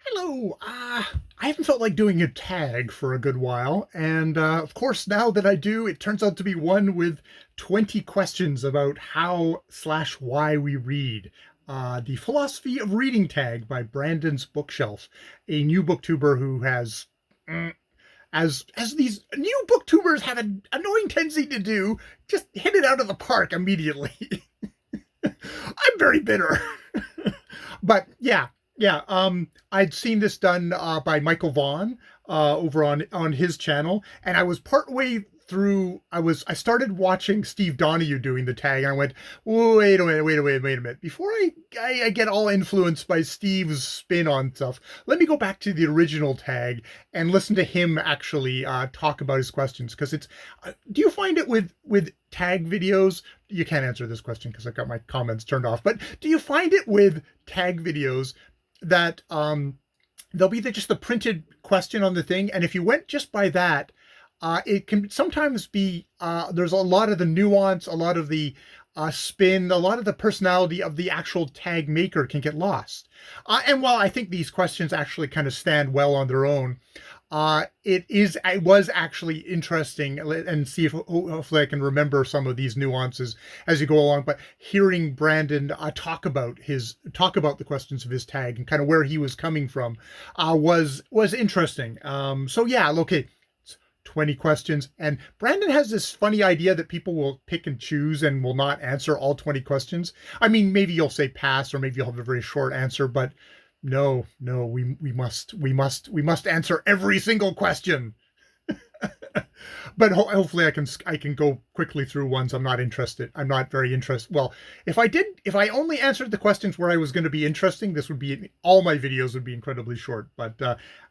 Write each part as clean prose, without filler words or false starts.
Hello. I haven't felt like doing a tag for a good while, and of course, now that I do, it turns out to be one with 20 questions about how slash why we read. The Philosophy of Reading tag by Brandon's Bookshelf, a new booktuber who has, mm, as these new booktubers have an annoying tendency to do, just hit it out of the park immediately. I'm very bitter. But I'd seen this done by Michael Vaughn over on his channel, and I was partway through. I started watching Steve Donahue doing the tag, and I went, wait a minute. Before I get all influenced by Steve's spin on stuff, let me go back to the original tag and listen to him actually talk about his questions. Because it's, do you find it with tag videos? You can't answer this question because I've got my comments turned off. But do you find it with tag videos that there'll be just the printed question on the thing, and if you went just by that, it can sometimes be there's a lot of the nuance, a lot of the spin, a lot of the personality of the actual tag maker can get lost. And while I think these questions actually kind of stand well on their own, it was actually interesting, and see if hopefully I can remember some of these nuances as you go along. But hearing Brandon talk about the questions of his tag and kind of where he was coming from was interesting. So yeah, okay. 20 questions, and Brandon has this funny idea that people will pick and choose and will not answer all 20 questions. I mean, maybe you'll say pass, or maybe you'll have a very short answer, but no, we must answer every single question. But hopefully I can go quickly through ones I'm not interested. I'm not very interested. Well, if I only answered the questions where I was going to be interesting, this would be, all my videos would be incredibly short. But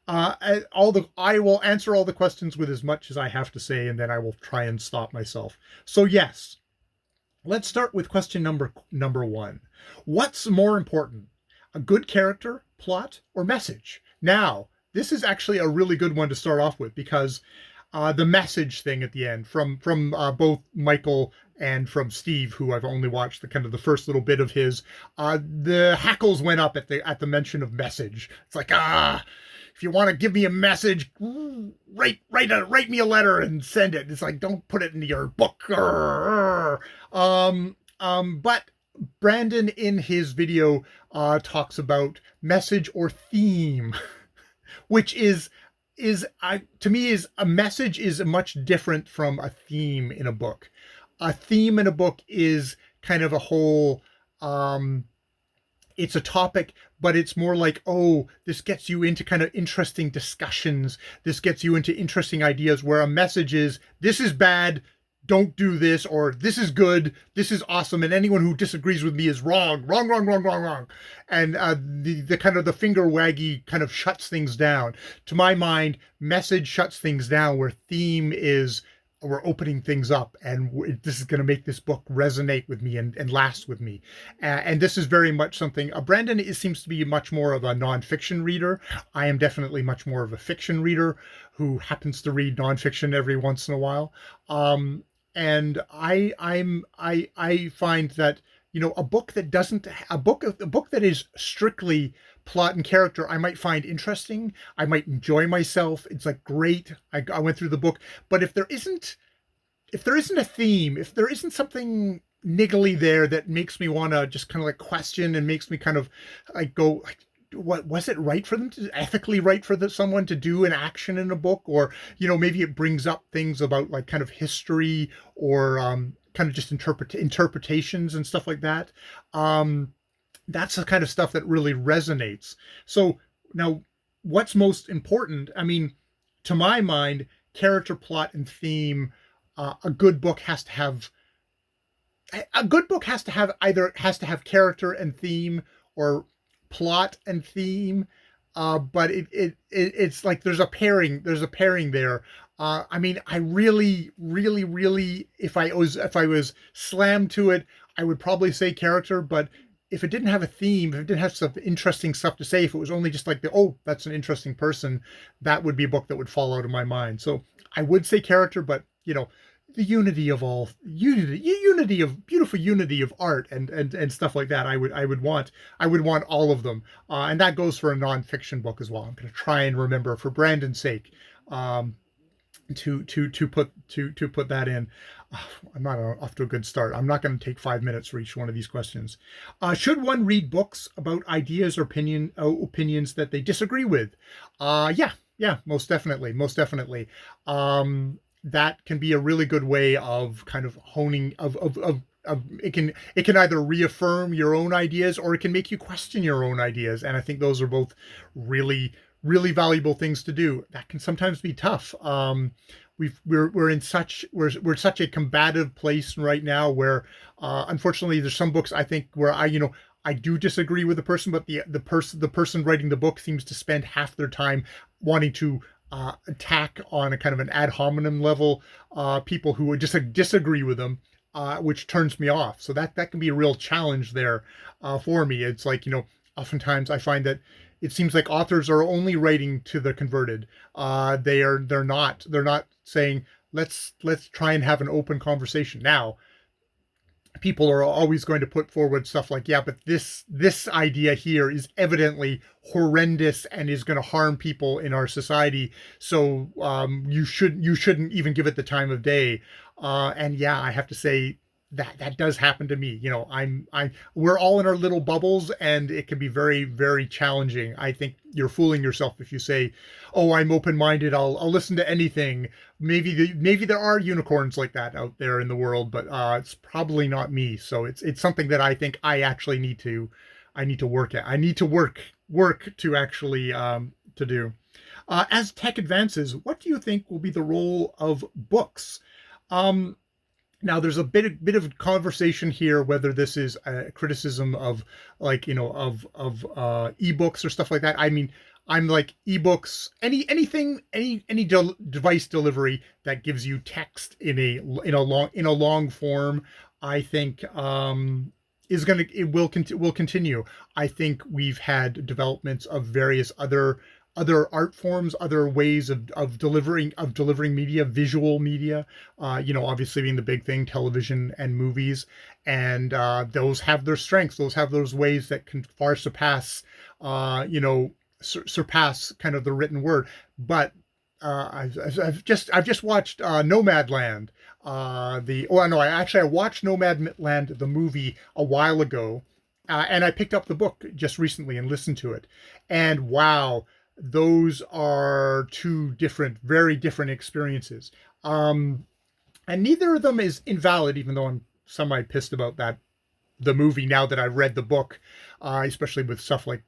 I will answer all the questions with as much as I have to say, and then I will try and stop myself. So yes, let's start with question number one. What's more important, a good character, plot, or message? Now, this is actually a really good one to start off with, because the message thing at the end from both Michael and from Steve, who I've only watched the first little bit of his, the hackles went up at the mention of message. It's like, if you want to give me a message, write me a letter and send it. It's like, don't put it into your book. But Brandon in his video talks about message or theme, which to me is a message is much different from a theme in a book. A theme in a book is kind of a whole, it's a topic, but it's more like, oh, this gets you into kind of interesting discussions. This gets you into interesting ideas, where a message is, this is bad, don't do this, or this is good, this is awesome, and anyone who disagrees with me is wrong. And the kind of the finger waggy kind of shuts things down. To my mind, message shuts things down, where theme is, we're opening things up, and this is going to make this book resonate with me and last with me. And this is very much something, Brandon seems to be much more of a nonfiction reader. I am definitely much more of a fiction reader who happens to read nonfiction every once in a while. And I find that, a book that is strictly plot and character, I might find interesting. I might enjoy myself. It's like, great, I went through the book. But if there isn't a theme, if there isn't something niggly there that makes me want to just kind of like question, and makes me kind of like go, like, what was it right for them to ethically right for someone to do an action in a book? Or maybe it brings up things about like kind of history, or kind of just interpretations and stuff like that. That's the kind of stuff that really resonates. So now, what's most important? I mean, to my mind, character, plot, and theme. A good book has to have either character and theme, or plot and theme. But it's like there's a pairing there. I mean, I really, if I was slammed to it, I would probably say character. But if it didn't have a theme, if it didn't have some interesting stuff to say, if it was only just like that's an interesting person, that would be a book that would fall out of my mind. So I would say character, but the unity of all unity of beautiful unity of art and stuff like that. I would want all of them, and that goes for a nonfiction book as well. I'm going to try and remember for Brandon's sake. Um, to put that in. I'm not off to a good start. I'm not going to take 5 minutes for each one of these questions. Should one read books about ideas or opinions that they disagree with? Yeah, most definitely, most definitely. That can be a really good way of kind of honing of it can either reaffirm your own ideas or it can make you question your own ideas, and I think those are both really valuable things to do. That can sometimes be tough. We're such a combative place right now where unfortunately there's some books I think where I do disagree with the person, but the person writing the book seems to spend half their time wanting to attack on a kind of an ad hominem level people who would just disagree with them, which turns me off. So that can be a real challenge there for me. It's like, oftentimes I find that it seems like authors are only writing to the converted. They're not saying let's try and have an open conversation. Now, people are always going to put forward stuff like, yeah, but this idea here is evidently horrendous and is going to harm people in our society. So you shouldn't even give it the time of day. And yeah, I have to say that does happen to me. We're all in our little bubbles, and it can be very, very challenging. I think you're fooling yourself if you say, "Oh, I'm open-minded. I'll listen to anything." Maybe there are unicorns like that out there in the world, but it's probably not me. So it's something that I think I need to work at. I need to work to actually to do. As tech advances, what do you think will be the role of books? Um, Now, there's a bit of conversation here whether this is a criticism of, like, of ebooks or stuff like that. I mean, I'm like ebooks, any device delivery that gives you text in a long form. I think will continue. I think we've had developments of various other art forms, other ways of delivering media, visual media. Obviously being the big thing, television and movies, and those have their strengths. Those have those ways that can far surpass, surpass kind of the written word. But I've just watched Nomadland. I watched Nomadland the movie a while ago, and I picked up the book just recently and listened to it, and wow, those are two different, very different experiences. And neither of them is invalid, even though I'm semi pissed about the movie now that I've read the book, especially with stuff like,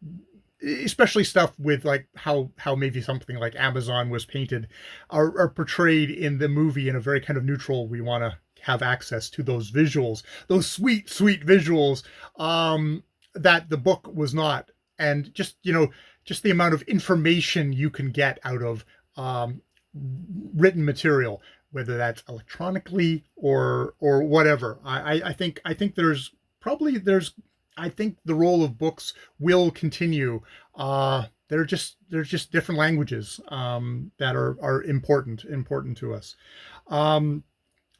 especially stuff with like how maybe something like Amazon was painted, are portrayed in the movie in a very kind of neutral. We want to have access to those visuals, those sweet visuals, that the book was not. And just the amount of information you can get out of written material, whether that's electronically or whatever. I think I think the role of books will continue. They're just different languages that are important to us. Um,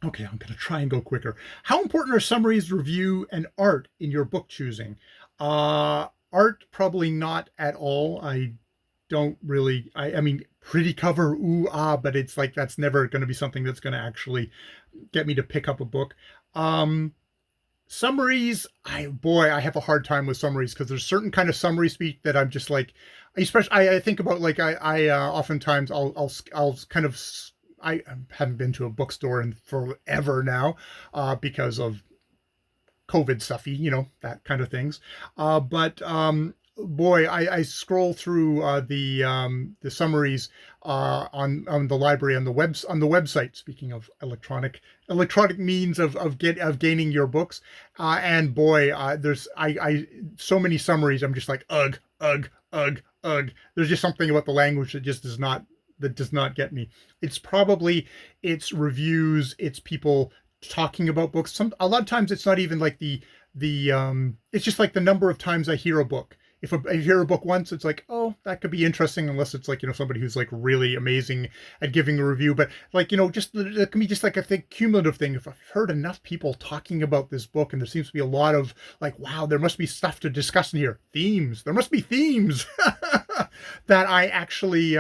okay, I'm going to try and go quicker. How important are summaries, review, and art in your book choosing? Art, probably not at all. I don't really. I mean, pretty cover, ooh but it's like that's never going to be something that's going to actually get me to pick up a book. Um, Summaries, I have a hard time with summaries because there's certain kind of summary speak that I'm just like, especially I think about, like, I oftentimes I'll kind of I haven't been to a bookstore in forever now, because of COVID stuffy, that kind of things. But boy, I scroll through the summaries on the library on the website. Speaking of electronic means of gaining your books, and boy, there's I so many summaries. I'm just like, ugh, ugh, ugh, ugh. There's just something about the language that does not get me. It's reviews, it's people talking about books. A lot of times it's not even like the it's just like the number of times I hear a book. if you hear a book once, it's like, oh, that could be interesting, unless it's like, somebody who's like really amazing at giving a review. But like, just it can be just like, I think, cumulative thing. If I've heard enough people talking about this book, and there seems to be a lot of like, wow, there must be stuff to discuss in here. Themes. There must be themes that I actually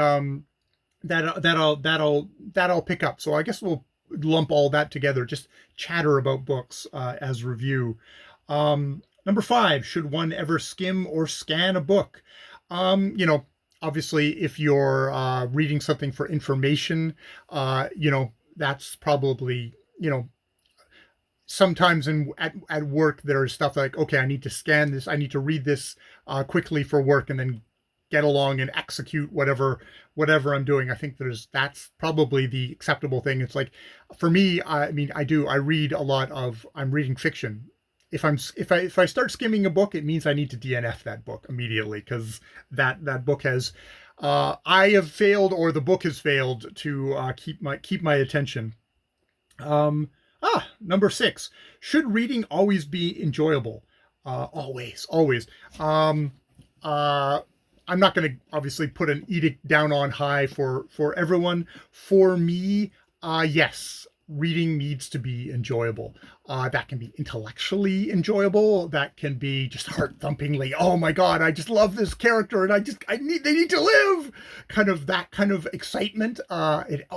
that'll pick up. So I guess we'll lump all that together, just chatter about books as review. Number 5, should one ever skim or scan a book? Obviously, if you're reading something for information, that's probably, sometimes at work there's stuff like, okay, I need to scan this, I need to read this quickly for work, and then get along and execute whatever I'm doing. I think that's probably the acceptable thing. It's like, for me, I mean, I read a lot of, I'm reading fiction. If I start skimming a book, it means I need to DNF that book immediately, because that book has I have failed, or the book has failed to keep my attention. Number 6, should reading always be enjoyable? Always. I'm not going to obviously put an edict down on high for everyone. For me, yes, reading needs to be enjoyable. That can be intellectually enjoyable. That can be just heart-thumpingly, oh my God, I just love this character, and they need to live. That kind of excitement. There's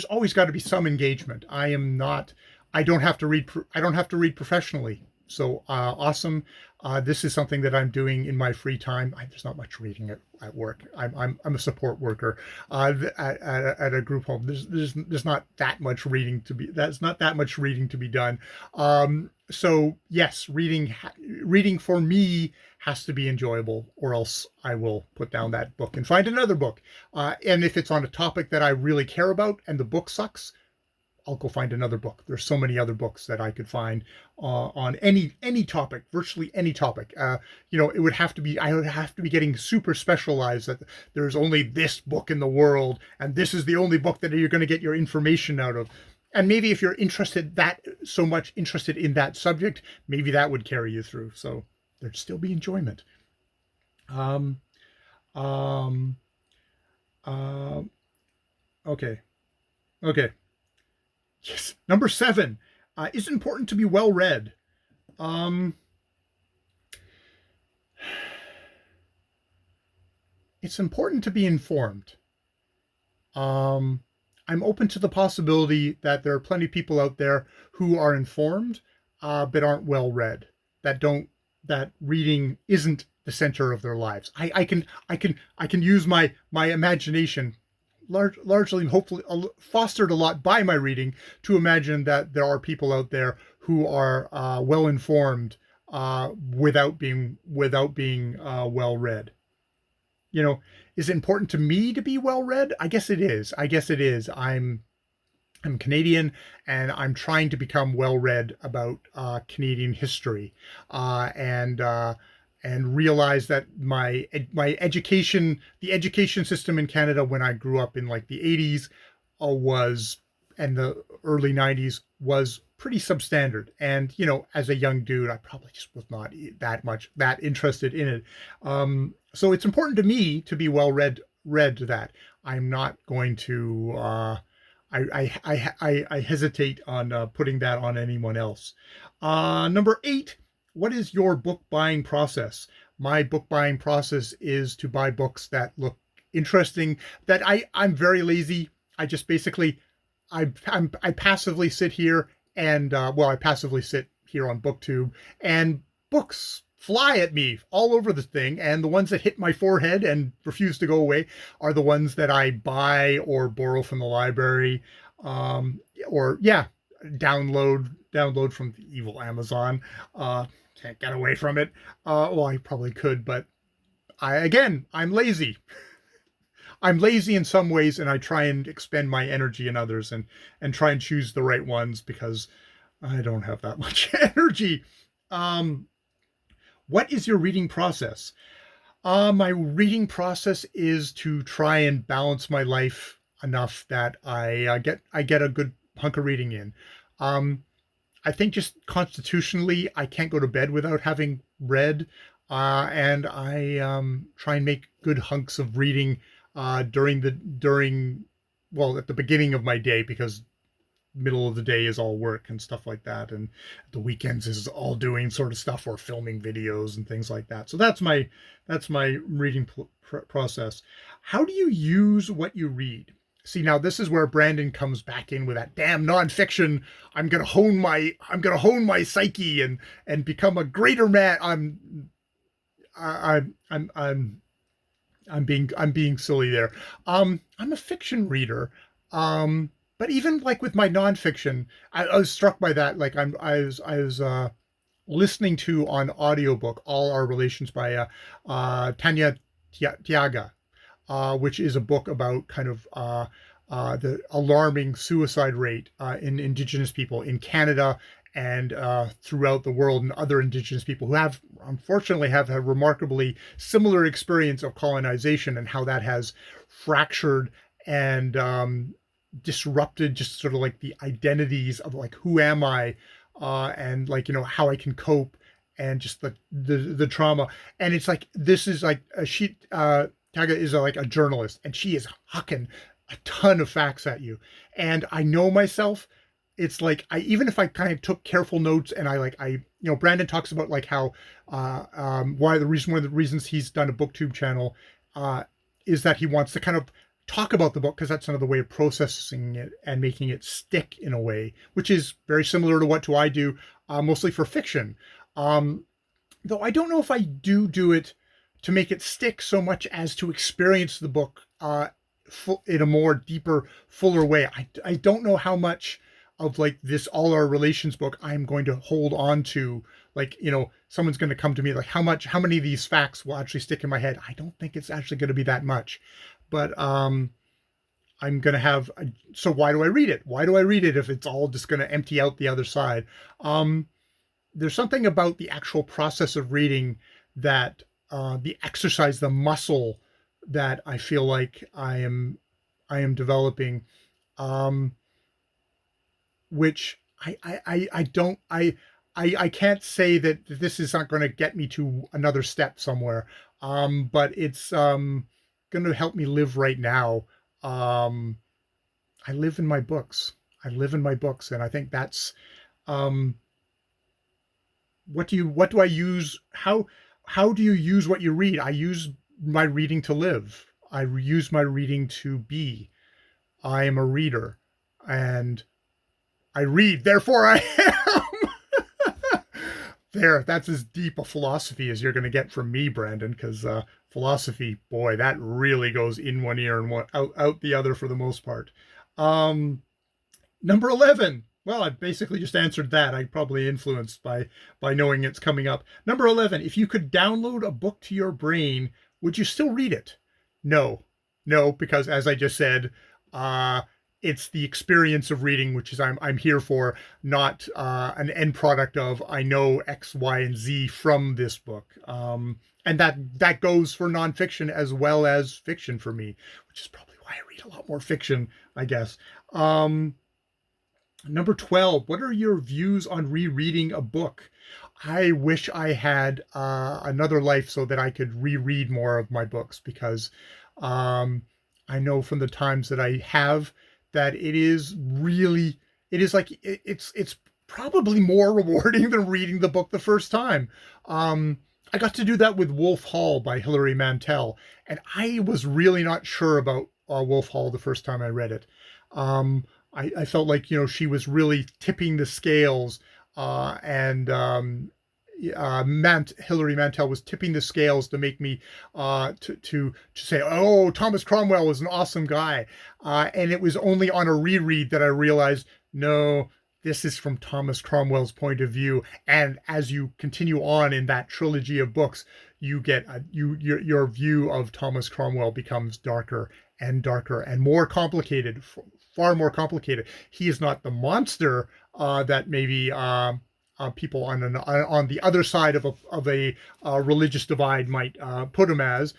always got to be some engagement. I don't have to read professionally. So awesome. This is something that I'm doing in my free time. There's not much reading at work. I'm a support worker at a group home. There's not that much reading to be. That's not that much reading to be done. So yes, reading for me has to be enjoyable, or else I will put down that book and find another book. And if it's on a topic that I really care about and the book sucks, I'll go find another book. There's so many other books that I could find on any topic, virtually any topic. It would have to be, I would have to be getting super specialized, that there's only this book in the world, and this is the only book that you're going to get your information out of. And maybe if you're interested in that subject, maybe that would carry you through. So there'd still be enjoyment. Okay. Yes. Number 7, is it important to be well read? It's important to be informed. I'm open to the possibility that there are plenty of people out there who are informed, but aren't well read. That reading isn't the center of their lives. I can use my imagination, largely, hopefully, fostered a lot by my reading, to imagine that there are people out there who are well informed without being well read. Is it important to me to be well read? I guess it is. I'm Canadian, and I'm trying to become well read about Canadian history, and realize that my education, the education system in Canada when I grew up in like the 80s and the early 90s, was pretty substandard. And as a young dude, I probably just was not that interested in it. So it's important to me to be well read to that. I'm not going to I hesitate on putting that on anyone else. Number 8, what is your book buying process? My book buying process is to buy books that look interesting. That I'm very lazy. I just basically, I passively sit here and I passively sit here on BookTube, and books fly at me all over the thing, and the ones that hit my forehead and refuse to go away are the ones that I buy or borrow from the library, download from the evil Amazon. Can't get away from it. I probably could, but I'm lazy. I'm lazy in some ways, and I try and expend my energy in others, and try and choose the right ones, because I don't have that much energy. What is your reading process? My reading process is to try and balance my life enough that I get a good hunk of reading in. I think just constitutionally, I can't go to bed without having read. and I try and make good hunks of reading during well, at the beginning of my day, because middle of the day is all work and stuff like that, and the weekends is all doing sort of stuff or filming videos and things like that. So that's my reading process. How do you use what you read? See, now this is where Brandon comes back in with that damn nonfiction. I'm gonna hone my psyche and become a greater man. I'm I'm being silly there. I'm a fiction reader. But even like with my nonfiction, I was struck by that. Like I was listening to on audiobook All Our Relations by Tanya Tiaga, which is a book about kind of the alarming suicide rate in Indigenous people in Canada and throughout the world, and other Indigenous people who have, unfortunately, have a remarkably similar experience of colonization, and how that has fractured and disrupted just sort of like the identities of like, who am I, and like, how I can cope, and just the trauma. And it's like, this is like she Taga is like a journalist, and she is hucking a ton of facts at you. And I know myself. It's like, I even if I kind of took careful notes, and Brandon talks about like how one of the reasons he's done a booktube channel is that he wants to kind of talk about the book, because that's another way of processing it and making it stick in a way, which is very similar to what I do, mostly for fiction. Though I don't know if I do it to make it stick so much as to experience the book in a more deeper, fuller way. I don't know how much of like this All Our Relations book I'm going to hold on to. Like, someone's going to come to me like, how many of these facts will actually stick in my head? I don't think it's actually going to be that much. But I'm going to have, so why do I read it? Why do I read it if it's all just going to empty out the other side? There's something about the actual process of reading that the exercise, the muscle that I feel like I am developing, which I don't, I can't say that this is not going to get me to another step somewhere. But it's going to help me live right now. Um, I live in my books. I live in my books, and I think that's um, what do I use? How do you use what you read? I use my reading to live. I use my reading to be. I am a reader, and I read, therefore I am. There, that's as deep a philosophy as you're going to get from me, Brandon, because philosophy, boy, that really goes in one ear and out the other for the most part. Um, Number 11. Well, I basically just answered that. I probably influenced by knowing it's coming up. Number 11. If you could download a book to your brain, would you still read it? No. No, because as I just said, uh, it's the experience of reading, which is I'm here for, not an end product of I know X, Y, and Z from this book. And that goes for nonfiction as well as fiction for me, which is probably why I read a lot more fiction, I guess. Number 12, what are your views on rereading a book? I wish I had another life so that I could reread more of my books, because um, I know from the times that I have that it is really, it is like, it's probably more rewarding than reading the book the first time. I got to do that with Wolf Hall by Hilary Mantel, and I was really not sure about Wolf Hall the first time I read it. I felt like, she was really tipping the scales, and Hilary Mantel was tipping the scales to make me to say, oh, Thomas Cromwell was an awesome guy, and it was only on a reread that I realized, no, this is from Thomas Cromwell's point of view. And as you continue on in that trilogy of books, you get your view of Thomas Cromwell becomes darker and darker and more complicated, far more complicated. He is not the monster that maybe people on the other side of a religious divide might put him as.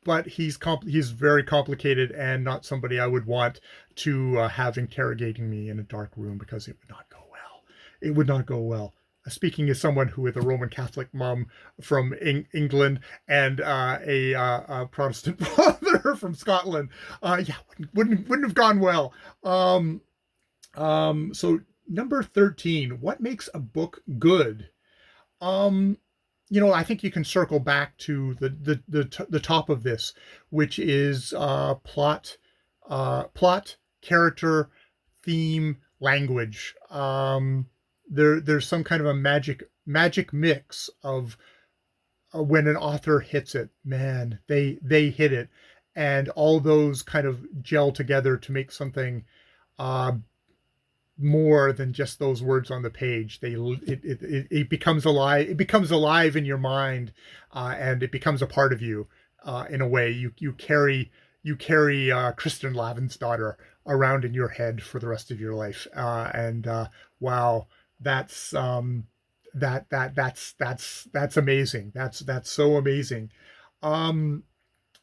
But he's very complicated, and not somebody I would want to have interrogating me in a dark room, because it would not go well. It would not go well. speaking as someone who with a Roman Catholic mom from England and a Protestant father from Scotland, yeah, wouldn't have gone well. So number 13, what makes a book good? Um, I think you can circle back to the top of this, which is plot, character, theme, language. There's some kind of a magic mix of when an author hits it, man, they hit it, and all those kind of gel together to make something uh, more than just those words on the page. It becomes alive. It becomes alive in your mind, and it becomes a part of you in a way. You carry Kristen Lavin's daughter around in your head for the rest of your life. And wow, that's that's amazing. That's so amazing. Um,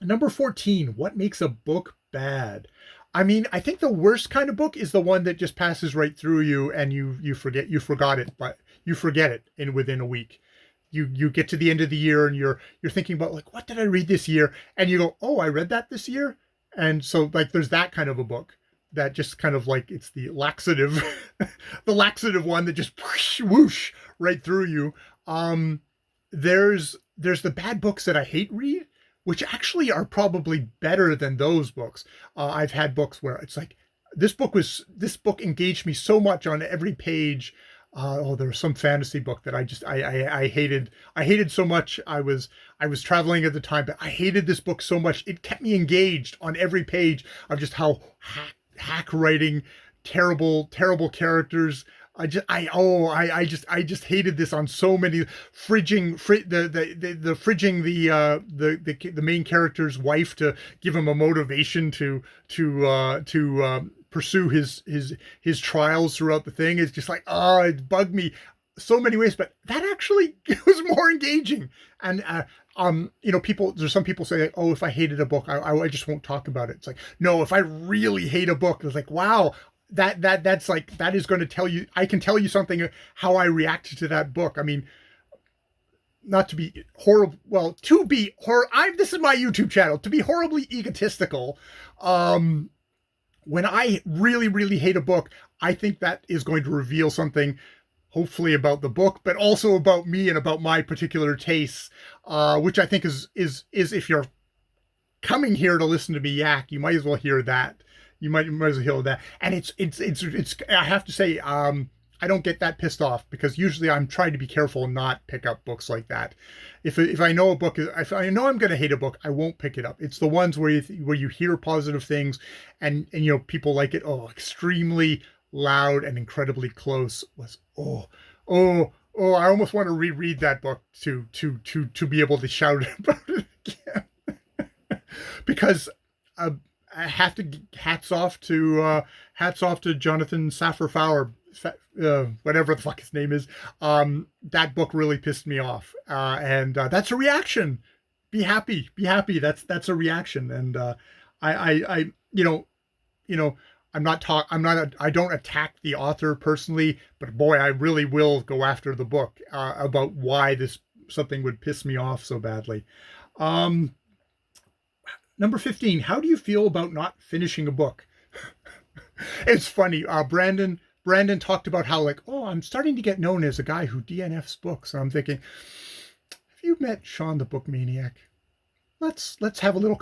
Number 14, what makes a book bad? I mean, I think the worst kind of book is the one that just passes right through you and you forgot it, but you forget it in within a week. You get to the end of the year and you're thinking about like, what did I read this year? And you go, oh, I read that this year. And so like there's that kind of a book that just kind of like it's the laxative the laxative one that just whoosh, whoosh right through you. There's the bad books that I hate read, which actually are probably better than those books. I've had books where it's like this book engaged me so much on every page. There was some fantasy book that I hated. I hated so much. I was traveling at the time, but I hated this book so much. It kept me engaged on every page of just how hack writing, terrible characters. I just hated this on so many the fridging the main character's wife to give him a motivation to pursue his trials throughout the thing. It's just like, oh, it bugged me so many ways, but that actually was more engaging. And there's some people say, like, oh, if I hated a book, I just won't talk about it. It's like, no, if I really hate a book, it's like, wow, that's like, that is going to tell you, I can tell you something how I reacted to that book. I mean, not to be horrible, well, to be this is my YouTube channel, to be horribly egotistical. When I really hate a book, I think that is going to reveal something, hopefully about the book, but also about me and about my particular tastes, which I think is if you're coming here to listen to me yak, you might as well hear that. You might as well hear that. And it's. I have to say, I don't get that pissed off because usually I'm trying to be careful and not pick up books like that. If I know a book, if I know I'm going to hate a book, I won't pick it up. It's the ones where you hear positive things, and people like it. Oh, extremely loud and incredibly close was I almost want to reread that book to be able to shout about it again because I have to hats off to Jonathan Safran Foer, whatever the fuck his name is. That book really pissed me off, and that's a reaction. Be happy. That's a reaction, and I I don't attack the author personally, but boy, I really will go after the book about why this something would piss me off so badly. Um, Number 15, how do you feel about not finishing a book? It's funny. Brandon talked about how like, oh, I'm starting to get known as a guy who DNFs books. And I'm thinking, have you met Sean the Book Maniac? Let's have a little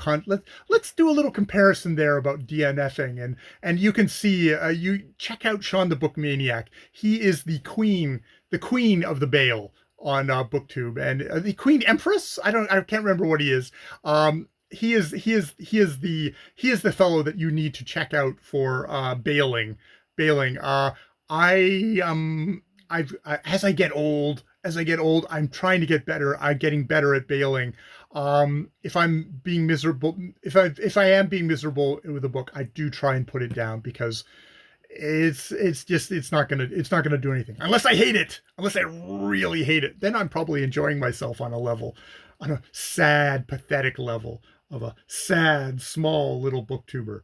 let's do a little comparison there about DNFing, and you can see you check out Sean the Book Maniac. He is the queen of the Bail on BookTube, and the Queen Empress. I can't remember what he is. He is the fellow that you need to check out for bailing. As I get old, I'm trying to get better. I'm getting better at bailing. If I'm being miserable, if I am being miserable with a book, I do try and put it down because it's not gonna do anything unless I hate it. Unless I really hate it, then I'm probably enjoying myself on a sad, pathetic level of a sad, small little booktuber.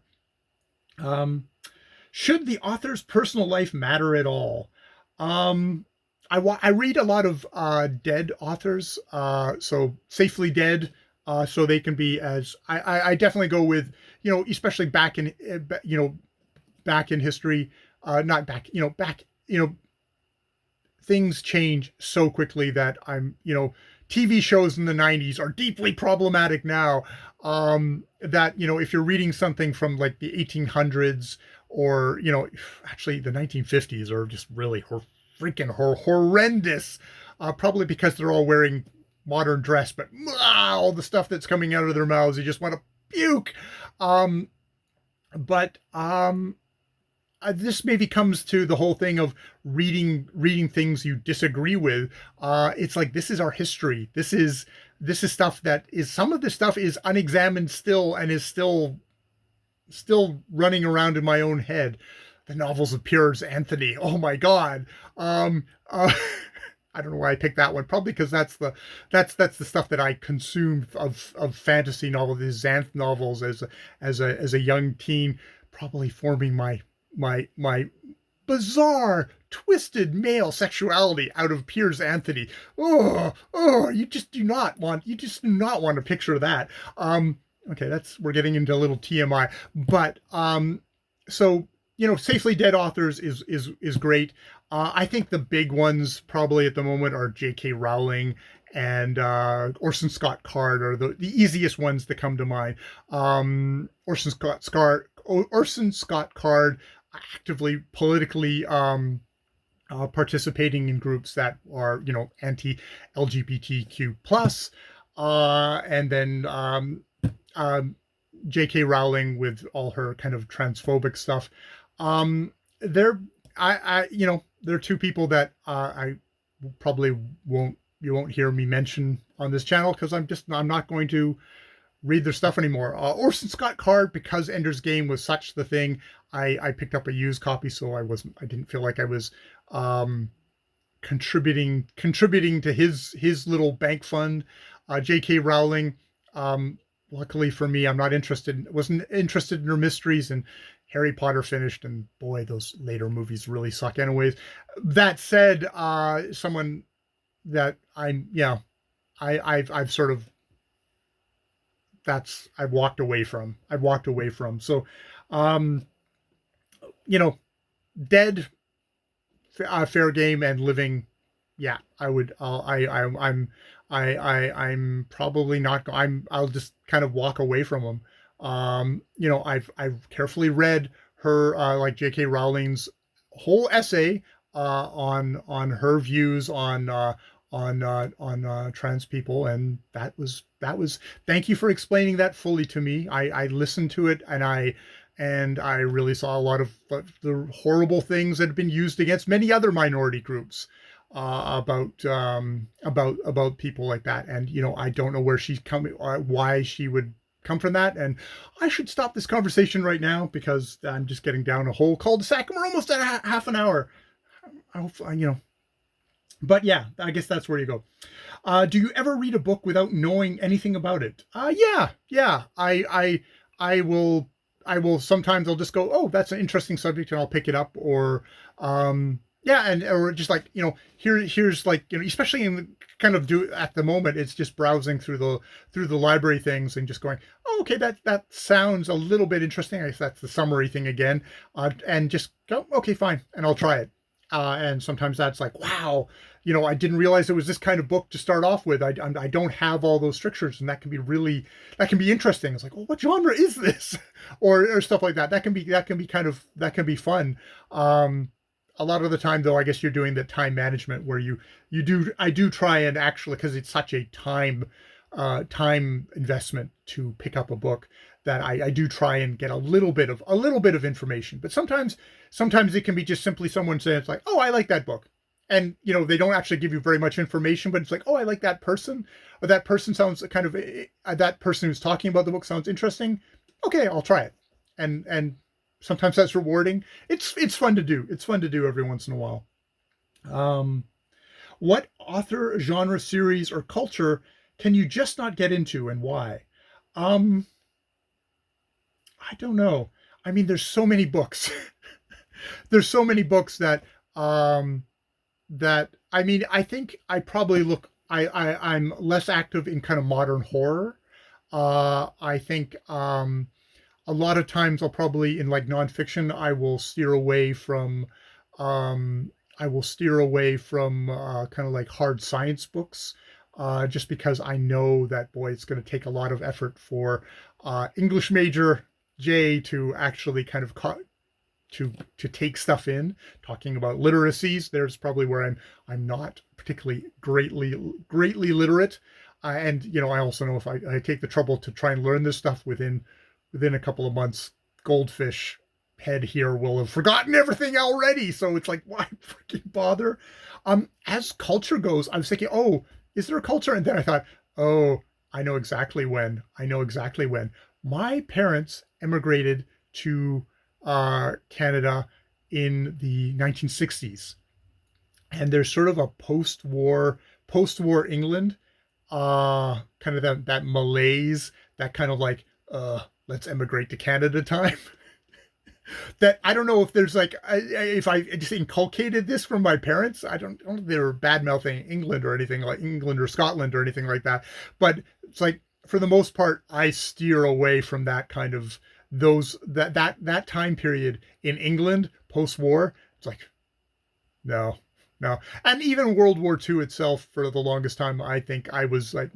Should the author's personal life matter at all? I read a lot of dead authors, so safely dead, so they can be as I definitely go with, especially back in back in history, not back back things change so quickly that TV shows in the 90s are deeply problematic now. That if you're reading something from like the 1800s, or actually the 1950s, are just really freaking horrendous. Probably because they're all wearing modern dress, but all the stuff that's coming out of their mouths, you just want to puke. Um, but this maybe comes to the whole thing of reading things you disagree with. It's like, this is our history. This is stuff that is, some of this stuff is unexamined still, and is still running around in my own head. The novels of Piers Anthony. Oh my God. Um, uh, I don't know why I picked that one. Probably because that's the stuff that I consumed of fantasy novels, these Xanth novels, as a young teen, probably forming my bizarre, twisted male sexuality out of Piers Anthony. You just do not want to picture that. Okay, we're getting into a little TMI, but so safely dead authors is great. I think the big ones probably at the moment are J.K. Rowling and Orson Scott Card are the easiest ones that come to mind. Orson Scott Card actively politically participating in groups that are anti-LGBTQ plus, and then J.K. Rowling with all her kind of transphobic stuff. They're they're two people that I probably you won't hear me mention on this channel, because I'm not going to read their stuff anymore. Orson Scott Card, because Ender's Game was such the thing, I picked up a used copy, so I didn't feel like I was contributing to his little bank fund. J.K. Rowling, luckily for me, wasn't interested in her mysteries, and Harry Potter finished, and boy, those later movies really suck anyways. That said, someone that I've sort of I've walked away from. So, um, you know, dead, fair game, and living. Yeah, I would. I'm probably not. I'll just kind of walk away from them. I've carefully read her, like J.K. Rowling's whole essay on her views on trans people, and that was thank you for explaining that fully to me. I listened to it, and I really saw a lot of the horrible things that have been used against many other minority groups, about people like that. And I don't know where she's coming, why she would come from that. And I should stop this conversation right now, because I'm just getting down a whole cul-de-sac, and we're almost at half an hour. I hope, but yeah, I guess that's where you go. Do you ever read a book without knowing anything about it? Yeah. I will sometimes, I'll just go, oh, that's an interesting subject, and I'll pick it up. Or yeah, or just like, here's like, especially in kind of do at the moment, it's just browsing through the library things and just going, oh, okay, that sounds a little bit interesting. I guess that's the summary thing again. And just go, okay, fine, and I'll try it. And sometimes that's like, wow, I didn't realize it was this kind of book to start off with. I don't have all those strictures, and that can be interesting. It's like, oh, what genre is this? or stuff like that. That can be fun. A lot of the time, though, I guess you're doing the time management, where I do try and actually, because it's such a time investment to pick up a book, that I do try and get a little bit of information. But sometimes it can be just simply someone saying, it's like, oh, I like that book. And they don't actually give you very much information, but it's like, oh, I like that person, or that person sounds kind of, that person who's talking about the book sounds interesting. Okay, I'll try it. And sometimes that's rewarding. It's fun to do. It's fun to do every once in a while. What author, genre, series, or culture can you just not get into, and why? Um, I don't know. I mean, there's so many books. There's so many books that I mean, I think I probably look I'm less active in kind of modern horror. I think a lot of times I'll probably in like nonfiction I will steer away from um kind of like hard science books, just because I know that boy it's going to take a lot of effort for English major Jay to actually kind of to take stuff in. Talking about literacies, there's probably where I'm not particularly greatly literate, and you know I also know if I take the trouble to try and learn this stuff within a couple of months, goldfish head here will have forgotten everything already. So it's like, why freaking bother? As culture goes, I was thinking, oh, is there a culture? And then I thought, oh, I know exactly when. I know exactly when. My parents emigrated to Canada in the 1960s, and there's sort of a post-war England, kind of that malaise, that kind of like, let's emigrate to Canada time. That I don't know if there's like if I just inculcated this from my parents. I don't think they were bad mouthing England or anything like England or Scotland or anything like that. But it's like for the most part, I steer away from that kind of that time period in England post war. It's like no, no. And even World War II itself, for the longest time, I think I was like,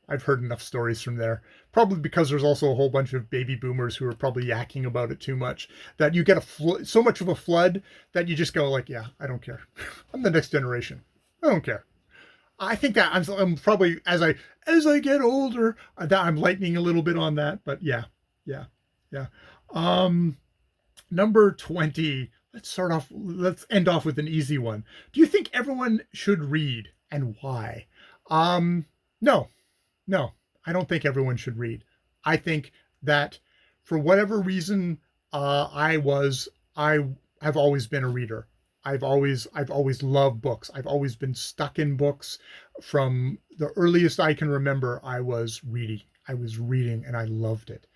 I've heard enough stories from there. Probably because there's also a whole bunch of baby boomers who are probably yakking about it too much, that you get so much of a flood that you just go like, yeah, I don't care. I'm the next generation. I don't care. I think that I'm probably as I get older that I'm lightening a little bit on that, but yeah, yeah, yeah. Um, Number 20. Let's end off with an easy one. Do you think everyone should read, and why? No, no, I don't think everyone should read. I think that for whatever reason, I have always been a reader. I've always loved books. I've always been stuck in books from the earliest I can remember. I was reading. I was reading, and I loved it.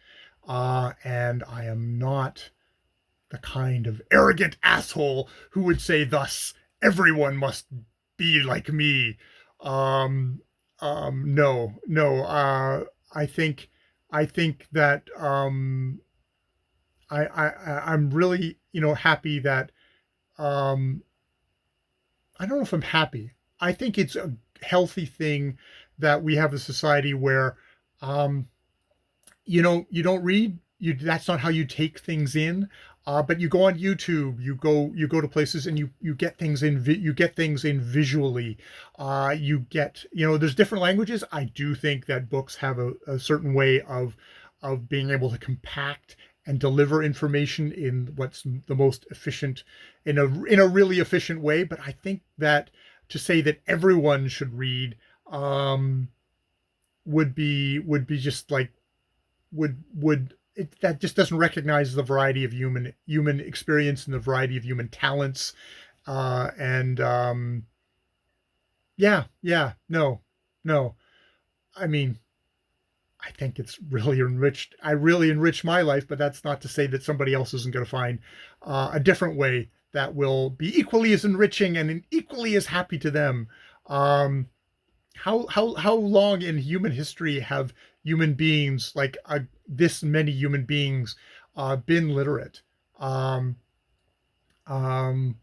And I am not the kind of arrogant asshole who would say thus everyone must be like me. Um, no, no. I think that I'm really happy that um, I don't know if I'm happy. I think it's a healthy thing that we have a society where um, you don't read. That's not how you take things in. But you go on YouTube, you go to places, and you get things in visually. You get there's different languages. I do think that books have a certain way of being able to compact and deliver information in what's the most efficient, in a really efficient way. But I think that to say that everyone should read um, would be just like that just doesn't recognize the variety of human experience and the variety of human talents. And Yeah, yeah, no, no. I mean, I think it's really enriched. I really enriched my life, but that's not to say that somebody else isn't going to find a different way that will be equally as enriching and equally as happy to them. Um, how long in human history have human beings like this many human beings been literate? Um, um,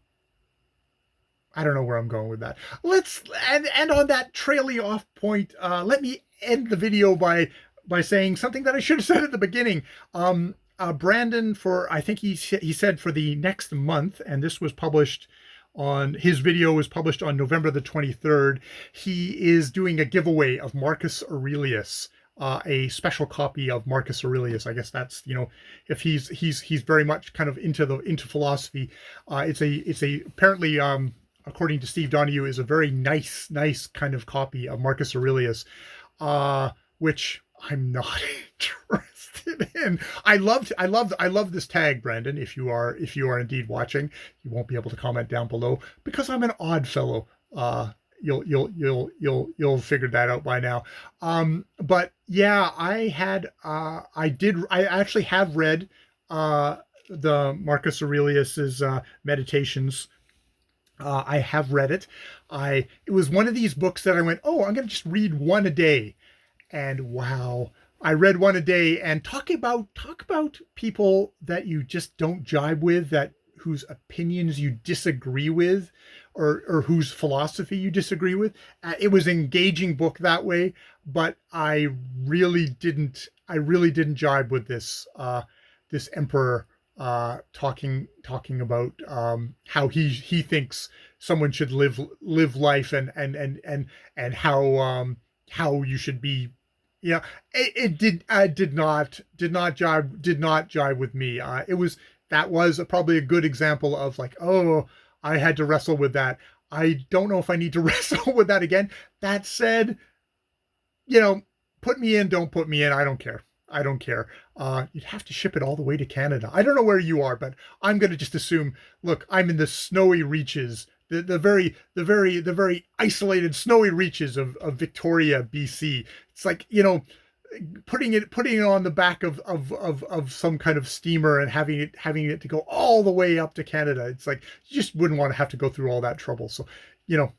I don't know where I'm going with that. Let's and on that trailing off point, let me end the video by saying something that I should have said at the beginning. Brandon, for I think he said for the next month, and this was published on his video was published on November the 23rd. He is doing a giveaway of Marcus Aurelius. A special copy of Marcus Aurelius. I guess that's if he's very much kind of into philosophy. It's a apparently according to Steve Donahue, is a very nice kind of copy of Marcus Aurelius, which I'm not interested in. I love this tag, Brandon. If you are indeed watching, you won't be able to comment down below because I'm an odd fellow. You'll figure that out by now. But yeah, I actually have read the Marcus Aurelius's Meditations. I have read it. It was one of these books that I went, oh, I'm going to just read one a day, and wow, I read one a day. And talk about people that you just don't jibe with, that whose opinions you disagree with, or whose philosophy you disagree with. It was an engaging book that way, but I really didn't jibe with this emperor talking about how he thinks someone should live life, and how you should be. Yeah, it did not jibe with me. That was probably a good example of, like, oh, I had to wrestle with that. I don't know if I need to wrestle with that again. That said, you know, put me in, don't put me in. I don't care. I don't care. You'd have to ship it all the way to Canada. I don't know where you are, but I'm going to just assume. Look, I'm in the snowy reaches, the very isolated snowy reaches of Victoria, BC. It's like, putting it on the back of some kind of steamer and having it to go all the way up to Canada. It's like you just wouldn't want to have to go through all that trouble. So, you know,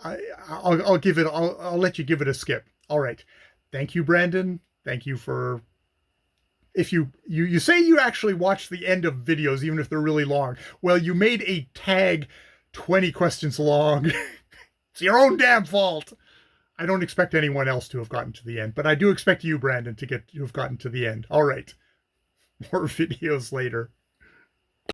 I, I'll let you give it a skip. All right. Thank you, Brandon. Thank you for, if you say you actually watch the end of videos, even if they're really long. Well, you made a tag 20 questions long. It's your own damn fault. I don't expect anyone else to have gotten to the end, but I do expect you, Brandon, to have gotten to the end. All right. More videos later.